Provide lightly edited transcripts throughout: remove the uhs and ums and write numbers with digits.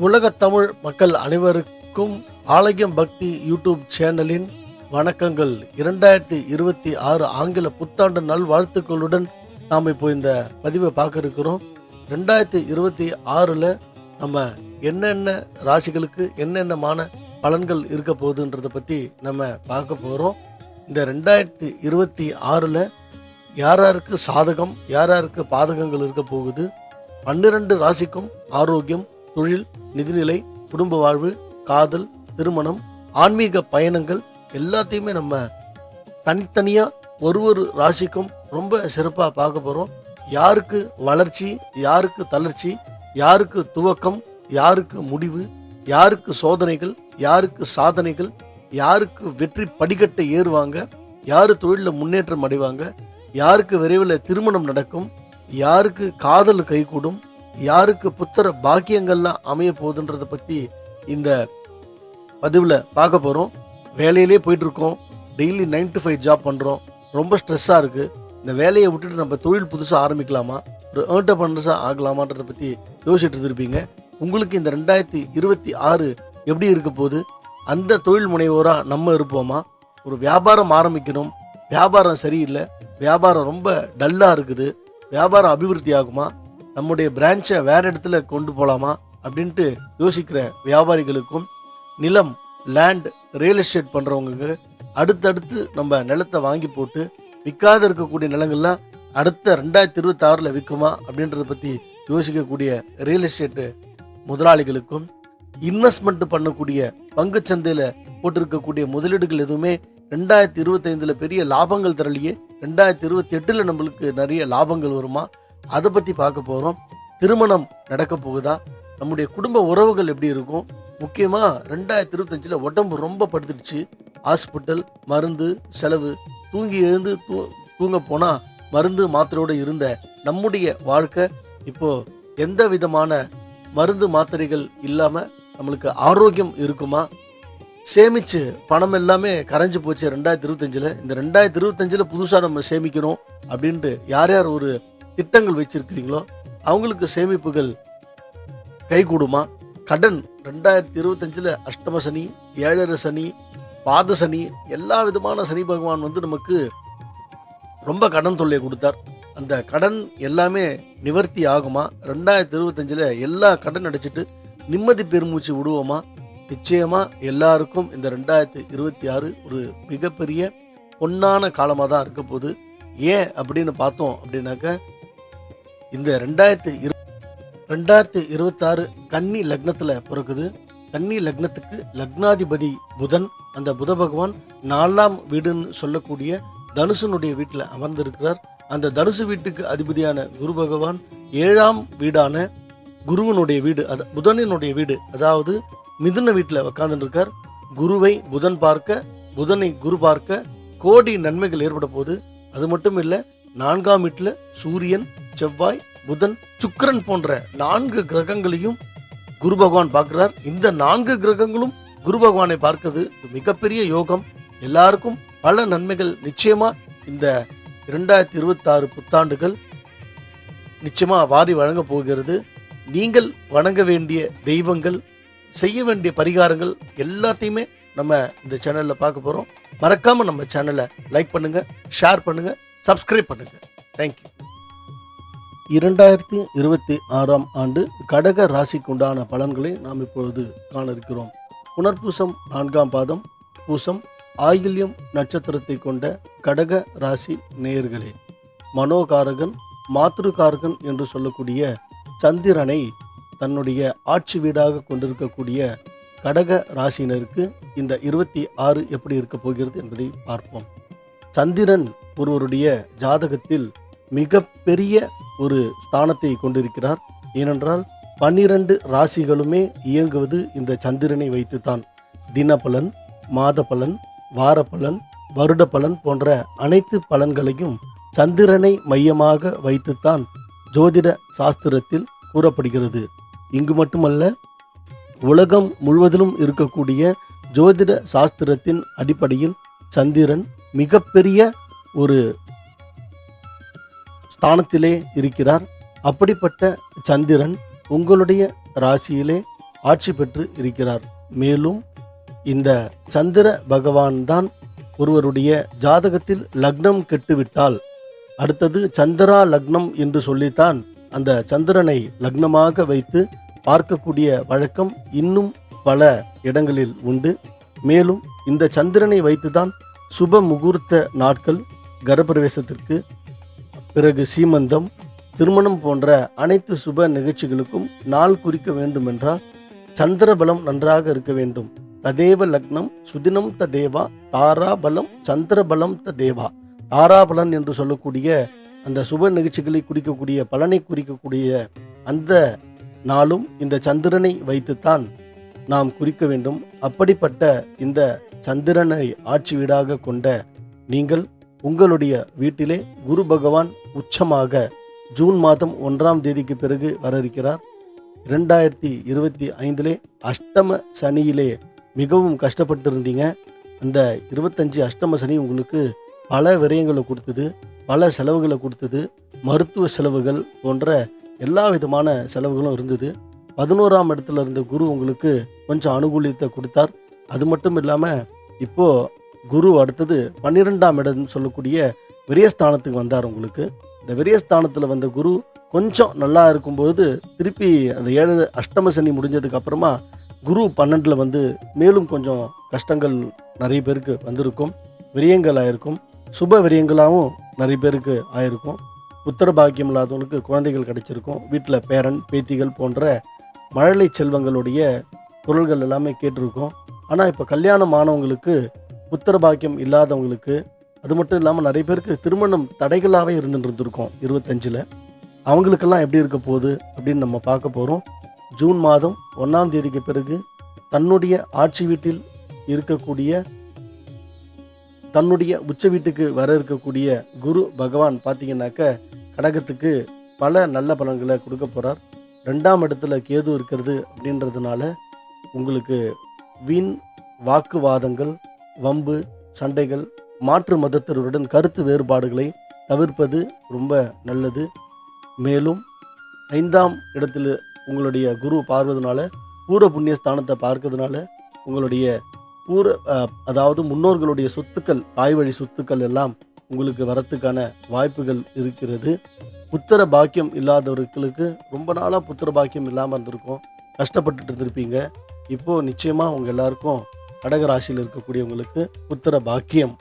உலகத் தமிழ் மக்கள் அனைவருக்கும் ஆலயம் பக்தி யூடியூப் சேனலின் வணக்கங்கள். 2026 ஆங்கில புத்தாண்டு நல்வாழ்த்துக்களுடன் நாம் இப்போ இந்த பதிவை பார்க்க இருக்கிறோம். 2026ல் நம்ம என்னென்ன ராசிகளுக்கு என்னென்னமான பலன்கள் இருக்க போகுதுன்றதை பற்றி நம்ம பார்க்க போகிறோம். இந்த 2026ல் யாராருக்கு சாதகம் யாராருக்கு பாதகங்கள் இருக்க போகுது, 12 ராசிக்கும் ஆரோக்கியம், தொழில், நிதிநிலை, குடும்ப வாழ்வு, காதல், திருமணம், ஆன்மீக பயணங்கள் எல்லாத்தையுமே நம்ம தனித்தனியாக ஒரு ராசிக்கும் ரொம்ப சிறப்பாக பார்க்க போகிறோம். யாருக்கு வளர்ச்சி, யாருக்கு தளர்ச்சி, யாருக்கு துவக்கம், யாருக்கு முடிவு, யாருக்கு சோதனைகள், யாருக்கு சாதனைகள், யாருக்கு வெற்றி படிக்கட்டை ஏறுவாங்க, யார் தொழிலில் முன்னேற்றம் அடைவாங்க, யாருக்கு விரைவில் திருமணம் நடக்கும், யாருக்கு காதல் கைகூடும், யாருக்கு புத்திர பாக்கியங்கள்லாம் அமைய போகுதுன்றதை பற்றி இந்த பதிவில் பார்க்க போகிறோம். வேலையிலே போயிட்டுருக்கோம், டெய்லி 9 to 5 ஜாப் பண்ணுறோம், ரொம்ப ஸ்ட்ரெஸ்ஸாக இருக்குது. இந்த வேலையை விட்டுட்டு நம்ம தொழில் புதுசாக ஆரம்பிக்கலாமா, ஒரு ஏர்ன்டர்பிரனர்ஸாக ஆகலாமான்றதை பற்றி யோசிச்சுட்டு இருப்பீங்க. உங்களுக்கு இந்த 2026 எப்படி இருக்க போகுது, அந்த தொழில் முனைவோராக நம்ம இருப்போமா, ஒரு வியாபாரம் ஆரம்பிக்கணும், வியாபாரம் சரியில்லை, வியாபாரம் ரொம்ப டல்லாக இருக்குது, வியாபாரம் அபிவிருத்தி ஆகுமா, நம்முடைய பிரான்ச்சை வேறு இடத்துல கொண்டு போகலாமா அப்படின்ட்டு யோசிக்கிற வியாபாரிகளுக்கும், நிலம், லேண்ட், ரியல் எஸ்டேட் பண்ணுறவங்க அடுத்தடுத்து நம்ம நிலத்தை வாங்கி போட்டு விற்காத இருக்கக்கூடிய நிலங்கள்லாம் அடுத்த 2026ல் விற்குமா அப்படின்றத பற்றி யோசிக்கக்கூடிய ரியல் எஸ்டேட்டு முதலாளிகளுக்கும், இன்வெஸ்ட்மெண்ட் பண்ணக்கூடிய பங்குச்சந்தையில் போட்டிருக்கக்கூடிய முதலீடுகள் எதுவுமே 2025ல் பெரிய லாபங்கள் தரலையே, 2028ல் நம்மளுக்கு நிறைய லாபங்கள் வருமா, அதை பற்றி பார்க்க போகிறோம். திருமணம் நடக்க போகுதா, நம்முடைய குடும்ப உறவுகள் எப்படி இருக்கும், முக்கியமாக 2025ல் உடம்பு ரொம்ப படுத்துடுச்சு, ஹாஸ்பிட்டல், மருந்து செலவு, தூங்கி எழுந்து தூங்க போனால் மருந்து மாத்திரையோடு இருந்த நம்முடைய வாழ்க்கை இப்போது எந்த விதமான மருந்து மாத்திரைகள் இல்லாமல் நம்மளுக்கு ஆரோக்கியம் இருக்குமா, சேமிச்சு பணம் எல்லாமே கரைஞ்சி போச்சு 2025ல். இந்த 2025ல் புதுசாக நம்ம சேமிக்கணும் அப்படின்ட்டு யார் யார் ஒரு திட்டங்கள் வச்சிருக்கிறீங்களோ அவங்களுக்கு சேமிப்புகள் கைகூடுமா, கடன் 2025ல் அஷ்டம சனி, 7.5 சனி, பாத சனி, எல்லா விதமான சனி பகவான் நமக்கு ரொம்ப கடன் தொல்லை கொடுத்தார். அந்த கடன் எல்லாமே நிவர்த்தி ஆகுமா, 2025ல் எல்லா கடன் அடைச்சிட்டு நிம்மதி பெருமூச்சு விடுவோமா? நிச்சயமா எல்லாருக்கும் இந்த 2026 ஒரு மிகப்பெரிய பொன்னான காலமாக தான் இருக்க போகுது. ஏன் அப்படின்னு பார்த்தோம் அப்படின்னாக்க, இந்த 2026 கன்னி லக்னத்தில் பிறக்குது. கன்னி லக்னத்துக்கு லக்னாதிபதி புதன், அந்த புத பகவான் 4ஆம் வீடுன்னு சொல்லக்கூடிய தனுசனுடைய வீட்டில் அமர்ந்திருக்கிறார். அந்த தனுசு வீட்டுக்கு அதிபதியான குரு பகவான் 7ஆம் வீடான குருவனுடைய வீடு, புதனினுடைய வீடு, அதாவது மிதுன வீட்டில் உட்கார்ந்துட்டு இருக்கார். குருவை புதன் பார்க்க, புதனை குரு பார்க்க கோடி நன்மைகள் ஏற்பட போகுது. அது மட்டும் இல்லை, 4ஆம் வீட்டில் சூரியன், செவ்வாய், புதன், சுக்கிரன் போன்ற 4 கிரகங்களையும் குரு பகவான் பார்க்கிறார். இந்த 4 கிரகங்களும் குரு பகவானை பார்க்கிறது மிகப்பெரிய யோகம். எல்லாருக்கும் பல நன்மைகள் நிச்சயமா இந்த 2026 புத்தாண்டுகள் நிச்சயமா வாரி வழங்க போகிறது. நீங்கள் வணங்க வேண்டிய தெய்வங்கள், செய்ய வேண்டிய பரிகாரங்கள் எல்லாத்தையுமே நம்ம இந்த சேனல்ல பார்க்க போறோம். மறக்காம நம்ம சேனலை லைக் பண்ணுங்க, ஷேர் பண்ணுங்க, சப்ஸ்கிரைப் பண்ணுங்க. தேங்க்யூ. 2026ஆம் ஆண்டு கடக ராசிக்கு உண்டான பலன்களை நாம் இப்பொழுது காண இருக்கிறோம். புனர்பூசம் 4ஆம் பாதம், பூசம், ஆயில்யம் நட்சத்திரத்தை கொண்ட கடக ராசி நேயர்களே, மனோகாரகன், மாத்ருகாரகன் என்று சொல்லக்கூடிய சந்திரனை தன்னுடைய ஆட்சி வீடாக கொண்டிருக்கக்கூடிய கடக ராசியினருக்கு இந்த 26 எப்படி இருக்க போகிறது என்பதை பார்ப்போம். சந்திரன் ஒருவருடைய ஜாதகத்தில் மிக பெரிய ஒரு ஸ்தானத்தை கொண்டிருக்கிறார். ஏனென்றால் 12 ராசிகளுமே இயங்குவது இந்த சந்திரனை வைத்துத்தான். தினபலன், மாத பலன், வார பலன், வருட பலன் போன்ற அனைத்து பலன்களையும் சந்திரனை மையமாக வைத்துத்தான் ஜோதிட சாஸ்திரத்தில் கூறப்படுகிறது. இங்கு மட்டுமல்ல, உலகம் முழுவதிலும் இருக்கக்கூடிய ஜோதிட சாஸ்திரத்தின் அடிப்படையில் சந்திரன் மிகப்பெரிய ஒரு ஸ்தானத்திலே இருக்கிறார். அப்படிப்பட்ட சந்திரன் உங்களுடைய ராசியிலே ஆட்சி பெற்று இருக்கிறார். மேலும் இந்த சந்திர பகவான் தான் ஒருவருடைய ஜாதகத்தில் லக்னம் கெட்டுவிட்டால் அடுத்தது சந்திரா லக்னம் என்று சொல்லித்தான் அந்த சந்திரனை லக்னமாக வைத்து பார்க்கக்கூடிய வழக்கம் இன்னும் பல இடங்களில் உண்டு. மேலும் இந்த சந்திரனை வைத்துதான் சுப முகூர்த்த நாட்கள், கர்ப்பப்பிரவேசத்திற்கு பிறகு சீமந்தம், திருமணம் போன்ற அனைத்து சுப நிகழ்ச்சிகளுக்கும் நாள் குறிக்க வேண்டும் என்றால் சந்திரபலம் நன்றாக இருக்க வேண்டும். ததேவ லக்னம் சுதினம் ததேவா தாராபலம் சந்திரபலம் ததேவா. தாராபலன் என்று சொல்லக்கூடிய அந்த சுப நிகழ்ச்சிகளை குறிக்கக்கூடிய பலனை குறிக்கக்கூடிய அந்த நாளும் இந்த சந்திரனை வைத்துத்தான் நாம் குறிக்க வேண்டும். அப்படிப்பட்ட இந்த சந்திரனை ஆட்சி வீடாக கொண்ட நீங்கள் உங்களுடைய வீட்டிலே குரு பகவான் உச்சமாக ஜூன் மாதம் 1ஆம் தேதிக்கு பிறகு வர இருக்கிறார். 2025 அஷ்டம சனியிலே மிகவும் கஷ்டப்பட்டிருந்தீங்க. அந்த 25 அஷ்டம சனி உங்களுக்கு பல விரயங்களை கொடுத்தது, பல செலவுகளை கொடுத்தது, மருத்துவ செலவுகள் போன்ற எல்லா விதமான செலவுகளும் இருந்தது. 11ஆம் இடத்துல இருந்த குரு உங்களுக்கு கொஞ்சம் அனுகூலியத்தை கொடுத்தார். அது மட்டும் இல்லாமல் இப்போது குரு அடுத்தது 12ஆம் இடம் சொல்லக்கூடிய விரயஸ்தானத்துக்கு வந்தார். உங்களுக்கு இந்த விரயஸ்தானத்தில் வந்த குரு கொஞ்சம் நல்லா இருக்கும்போது திருப்பி அந்த 7 அஷ்டம சனி முடிஞ்சதுக்கு அப்புறமா குரு 12 வந்து மேலும் கொஞ்சம் கஷ்டங்கள் நிறைய பேருக்கு வந்திருக்கும், விரயங்கள் ஆயிருக்கும், சுப விரயங்களாகவும் நிறைய பேருக்கு ஆயிருக்கும். புத்திர பாக்கியம் இல்லாதவங்களுக்கு குழந்தைகள் கிடைச்சிருக்கும். வீட்டில் பேரன் பேத்திகள் போன்ற மழலை செல்வங்களுடைய குரல்கள் எல்லாமே கேட்டிருக்கோம். ஆனால் இப்போ கல்யாணம் ஆனவங்களுக்கு, புத்திர பாக்கியம் இல்லாதவங்களுக்கு, அது மட்டும் இல்லாமல் நிறைய பேருக்கு திருமணம் தடைகளாகவே இருந்துருந்துருக்கோம் 25. அவங்களுக்கெல்லாம் எப்படி இருக்க போகுது அப்படின்னு நம்ம பார்க்க போகிறோம். ஜூன் மாதம் 1ஆம் தேதிக்கு பிறகு தன்னுடைய ஆட்சி வீட்டில் இருக்கக்கூடிய, தன்னுடைய உச்ச வீட்டுக்கு வர இருக்கக்கூடிய குரு பகவான் பார்த்தீங்கன்னாக்க கடகத்துக்கு பல நல்ல பலன்களை கொடுக்க போகிறார். 2ஆம் இடத்துல கேது இருக்கிறது அப்படின்றதுனால உங்களுக்கு வீண் வாக்குவாதங்கள், வம்பு, சண்டைகள், மாற்று மதத்தினருடன் கருத்து வேறுபாடுகளை தவிர்ப்பது ரொம்ப நல்லது. மேலும் 5ஆம் இடத்தில் உங்களுடைய குரு பார்வதனால பூர்வ புண்ணிய ஸ்தானத்தை பார்க்கறதுனால உங்களுடைய அதாவது முன்னோர்களுடைய சொத்துக்கள், தாய் வழி சொத்துக்கள் எல்லாம் உங்களுக்கு வரத்துக்கான வாய்ப்புகள் இருக்கிறது. புத்திர பாக்கியம் இல்லாதவர்களுக்கு ரொம்ப நாளாக புத்திர பாக்கியம் இல்லாமல் இருந்திருக்கும், கஷ்டப்பட்டுட்டு இருந்திருப்பீங்க. இப்போது நிச்சயமாக உங்கள் எல்லாருக்கும் கடகராசியில் இருக்கக்கூடியவங்களுக்கு புத்திர பாக்கியம்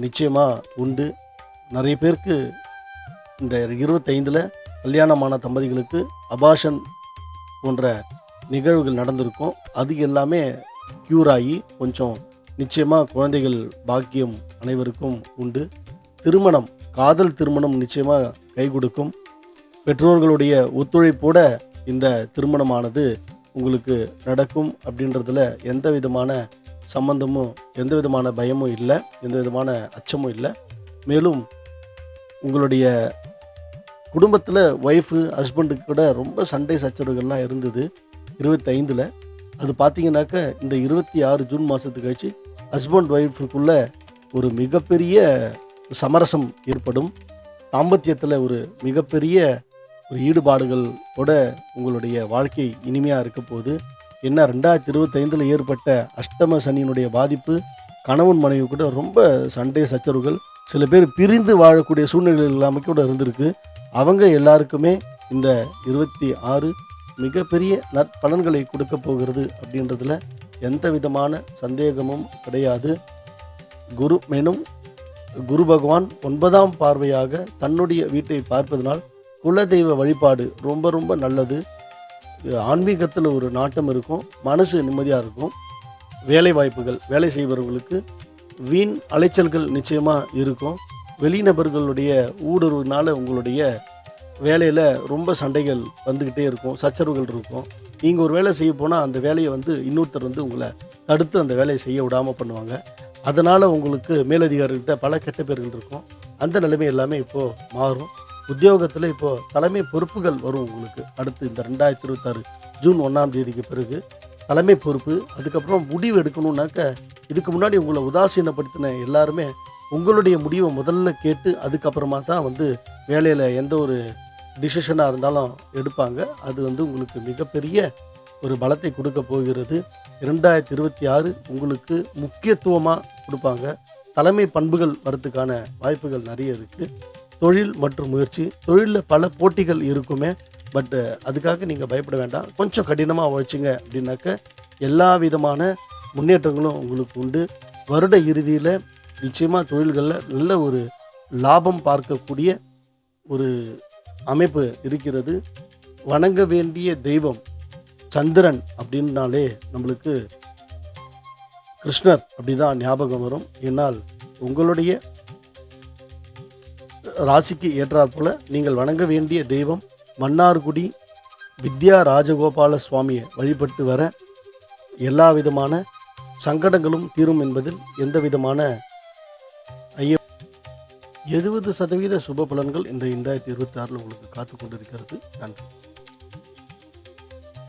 நிச்சயமாக உண்டு. நிறைய பேருக்கு இந்த 25 கல்யாணமான தம்பதிகளுக்கு அபாஷன் போன்ற நிகழ்வுகள் நடந்திருக்கும். அது எல்லாமே க்யூர் ஆகி கொஞ்சம் நிச்சயமாக குழந்தைகள் பாக்கியம் அனைவருக்கும் உண்டு. திருமணம், காதல் திருமணம் நிச்சயமாக கை கொடுக்கும். பெற்றோர்களுடைய ஒத்துழைப்போட இந்த திருமணமானது உங்களுக்கு நடக்கும் அப்படின்றதுல எந்த விதமான சம்பந்தமும், எந்த விதமான பயமும் இல்லை, எந்த விதமான அச்சமும் இல்லை. மேலும் உங்களுடைய குடும்பத்தில் ஒய்ஃபு ஹஸ்பண்டுக்கு கூட ரொம்ப சண்டை சச்சரவுகள்லாம் இருந்தது 25. அது பார்த்தீங்கன்னாக்க இந்த 26 ஜூன் மாதத்துக்கு கழிச்சு ஹஸ்பண்ட் ஒய்ஃபுக்குள்ள ஒரு மிகப்பெரிய சமரசம் ஏற்படும். தாம்பத்தியத்தில் ஒரு மிகப்பெரிய ஒரு ஈடுபாடுகளோட உங்களுடைய வாழ்க்கை இனிமையாக இருக்க போகுது. என்ன 2025 ஏற்பட்ட அஷ்டம சனியினுடைய பாதிப்பு கணவன் மனைவி கூட ரொம்ப சண்டை சச்சரவுகள், சில பேர் பிரிந்து வாழக்கூடிய சூழ்நிலைகள் எல்லாமே கூட இருந்திருக்கு. அவங்க எல்லாருக்குமே இந்த 26 மிகப்பெரிய நற்பலன்களை கொடுக்க போகிறது அப்படின்றதுல எந்த விதமான சந்தேகமும் கிடையாது. குரு பகவான் 9ஆம் பார்வையாக தன்னுடைய வீட்டை பார்ப்பதனால் குலதெய்வ வழிபாடு ரொம்ப ரொம்ப நல்லது. ஆன்மீகத்தில் ஒரு நாட்டம் இருக்கும், மனசு நிம்மதியாக இருக்கும். வேலை வாய்ப்புகள், வேலை செய்பவர்களுக்கு வீண் அலைச்சல்கள் நிச்சயமாக இருக்கும். வெளிநபர்களுடைய ஊடுருவினால் உங்களுடைய வேலையில் ரொம்ப சண்டைகள் வந்துக்கிட்டே இருக்கும், சச்சரவுகள் இருக்கும். நீங்கள் ஒரு வேலை செய்ய போனால் அந்த வேலையை இன்னொருத்தர் உங்களை தடுத்து அந்த வேலையை செய்ய விடாமல் பண்ணுவாங்க. அதனால் உங்களுக்கு மேலதிகாரிகிட்ட பல கெட்ட பேர்கள் இருக்கும். அந்த நிலைமை எல்லாமே இப்போது மாறும். உத்தியோகத்தில் இப்போது தலைமை பொறுப்புகள் வரும் உங்களுக்கு. அடுத்து இந்த 2026 ஜூன் 1ஆம் தேதிக்கு பிறகு தலைமை பொறுப்பு. அதுக்கப்புறம் முடிவு எடுக்கணுன்னாக்க இதுக்கு முன்னாடி உங்களை உதாசீனப்படுத்தின எல்லாருமே உங்களுடைய முடிவை முதல்ல கேட்டு அதுக்கப்புறமா தான் வேலையில் எந்த ஒரு டிசிஷனாக இருந்தாலும் எடுப்பாங்க. அது உங்களுக்கு மிகப்பெரிய ஒரு பலத்தை கொடுக்க போகிறது. 2026 உங்களுக்கு முக்கியத்துவமாக கொடுப்பாங்க. தலைமை பண்புகள் வரத்துக்கான வாய்ப்புகள் நிறைய இருக்குது. தொழில் மற்றும் முயற்சி, தொழிலில் பல போட்டிகள் இருக்குமே, பட் அதுக்காக நீங்கள் பயப்பட வேண்டாம். கொஞ்சம் கடினமாக உழைச்சிங்க அப்படின்னாக்க எல்லா விதமான முன்னேற்றங்களும் உங்களுக்கு உண்டு. வருட இறுதியில் நிச்சயமாக தொழில்களில் நல்ல ஒரு லாபம் பார்க்கக்கூடிய ஒரு அமைப்பு இருக்கிறது. வணங்க வேண்டிய தெய்வம் சந்திரன் அப்படின்னாலே நம்மளுக்கு கிருஷ்ணர் அப்படிதான் ஞாபகம் வரும். ஏன்னால் உங்களுடைய ராசிக்கு ஏற்றாற்போல நீங்கள் வணங்க வேண்டிய தெய்வம் மன்னார்குடி வித்யா ராஜகோபால சுவாமியை வழிபட்டு வர எல்லா விதமான சங்கடங்களும் தீரும் என்பதில் எந்த விதமான 70% சுப பலன்கள் இந்த 2026 உங்களுக்கு காத்து கொண்டிருக்கிறது. நன்றி.